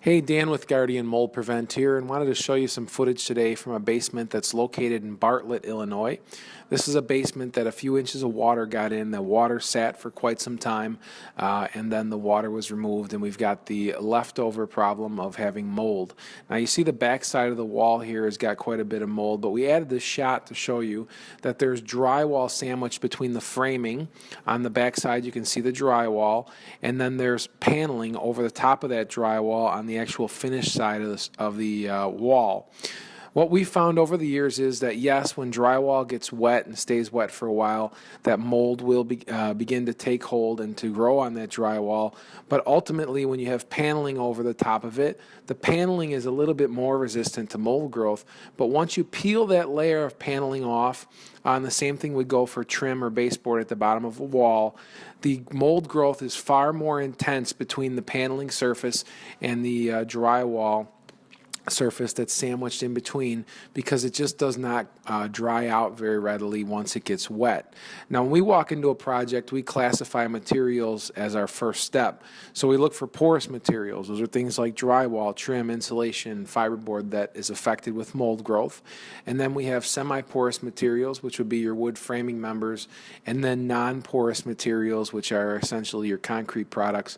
Hey, Dan with Guardian Mold Prevent here, and wanted to show you some footage today from a basement that's located in Bartlett, Illinois. This is a basement that a few inches of water got in. The water sat for quite some time, and then the water was removed, and we've got the leftover problem of having mold. Now, you see the back side of the wall here has got quite a bit of mold, but we added this shot to show you that there's drywall sandwiched between the framing. On the back side, you can see the drywall, and then there's paneling over the top of that drywall on the actual finished side of the wall. What we found over the years is that yes, when drywall gets wet and stays wet for a while, that mold will begin to take hold and to grow on that drywall. But ultimately, when you have paneling over the top of it, the paneling is a little bit more resistant to mold growth. But once you peel that layer of paneling off, the same thing would go for trim or baseboard at the bottom of a wall. The mold growth is far more intense between the paneling surface and the drywall surface that's sandwiched in between, because it just does not dry out very readily once it gets wet. Now, when we walk into a project, we classify materials as our first step. So we look for porous materials. Those are things like drywall, trim, insulation, fiberboard that is affected with mold growth. And then we have semi-porous materials, which would be your wood framing members, and then non-porous materials, which are essentially your concrete products,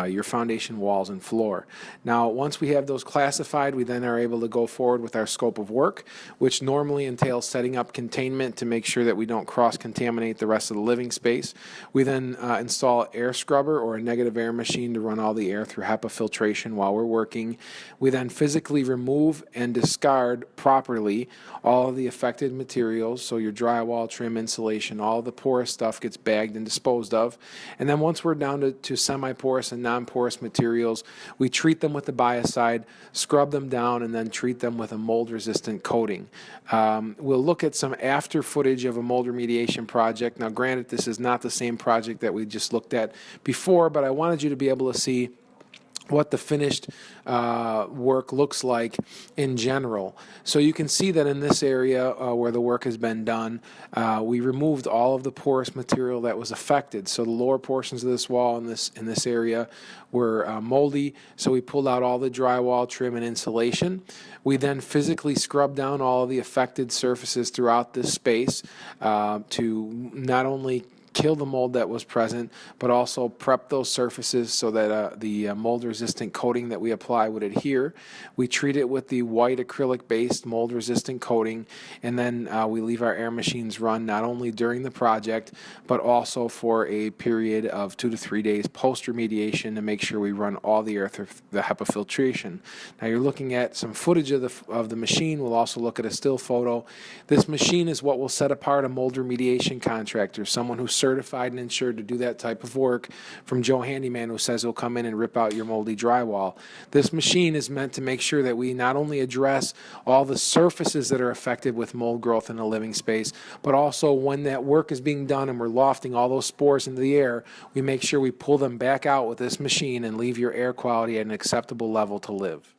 your foundation, walls, and floor. Now, once we have those classified, we then are able to go forward with our scope of work, which normally entails setting up containment to make sure that we don't cross-contaminate the rest of the living space. We then install an air scrubber or a negative air machine to run all the air through HEPA filtration while we're working. We then physically remove and discard properly all of the affected materials, so your drywall, trim, insulation, all the porous stuff gets bagged and disposed of. And then once we're down to semi-porous and non-porous materials, we treat them with the biocide, scrub them down, and then treat them with a mold-resistant coating. We'll look at some after footage of a mold remediation project. Now, granted, this is not the same project that we just looked at before, but I wanted you to be able to see what the finished work looks like in general. So you can see that in this area where the work has been done, we removed all of the porous material that was affected. So the lower portions of this wall in this area were moldy, so we pulled out all the drywall, trim, and insulation. We then physically scrubbed down all of the affected surfaces throughout this space to not only kill the mold that was present, but also prep those surfaces so that the mold-resistant coating that we apply would adhere. We treat it with the white acrylic-based mold-resistant coating, and then we leave our air machines run not only during the project, but also for a period of 2 to 3 days post-remediation to make sure we run all the air through the HEPA filtration. Now, you're looking at some footage of the machine. We'll also look at a still photo. This machine is what will set apart a mold remediation contractor, someone who's certified and insured to do that type of work, from Joe Handyman, who says he'll come in and rip out your moldy drywall. This machine is meant to make sure that we not only address all the surfaces that are affected with mold growth in a living space, but also when that work is being done and we're lofting all those spores into the air, we make sure we pull them back out with this machine and leave your air quality at an acceptable level to live.